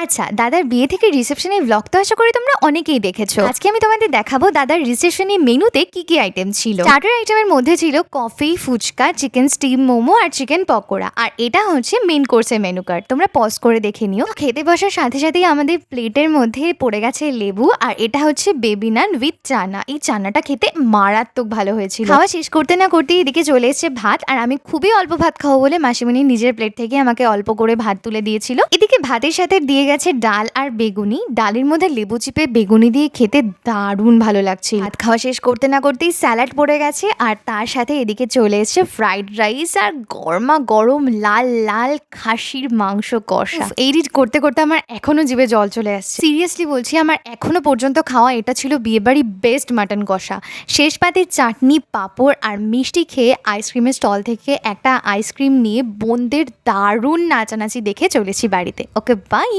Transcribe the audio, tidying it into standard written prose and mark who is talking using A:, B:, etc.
A: আচ্ছা, দাদার বিয়ে থেকে রিসেপশনের ব্লগ তো আশা করি তোমরা অনেকেই দেখেছো। আজকে আমি তোমাদের দেখাবো দাদার রিসেপশনের মেনুতে কি কি আইটেম ছিল। স্টার্টার আইটেমের মধ্যে ছিল coffee, phuchka, chicken steam momo আর চিকেন পকোড়া। আর এটা হচ্ছে মেন কোর্সের মেনু কার্ড, তোমরা পজ করে দেখে নিও। খেতে বসার সাথে সাথেই আমাদের প্লেটের মধ্যে পড়ে গেছে লেবু, আর এটা হচ্ছে বেবি নান উইথ চানা। এই চানাটা খেতে মারাত্মক ভালো হয়েছিল। খাওয়া শেষ করতে না করতে এদিকে চলে এসেছে ভাত, আর আমি খুবই অল্প ভাত খাবো বলে মাসিমণি নিজের প্লেট থেকে আমাকে অল্প করে ভাত তুলে দিয়েছিল। এদিকে ভাতের সাথে দিয়ে গেছে ডাল আর বেগুনি। ডালের মধ্যে লেবু চিপে বেগুনি দিয়ে খেতে দারুণ ভালো লাগছে। ভাত খাওয়া শেষ করতে না করতেই স্যালাড পড়ে গেছে, আর তার সাথে এদিকে চলে এসেছে ফ্রাইড রাইস আর গরমা গরম লাল লাল খাসির মাংস কষা। এই করতে করতে আমার এখনো জিভে জল চলে আসছে। সিরিয়াসলি বলছি, আমার এখনো পর্যন্ত খাওয়া এটা ছিল বিয়েবাড়ি বেস্ট মাটন কষা। শেষ পাতে চাটনি, পাঁপড় আর মিষ্টি খেয়ে আইসক্রিমের স্টল থেকে একটা আইসক্রিম নিয়ে বোনদের দারুণ নাচানাচি দেখে চলেছি বাড়িতে। ওকে, বাই।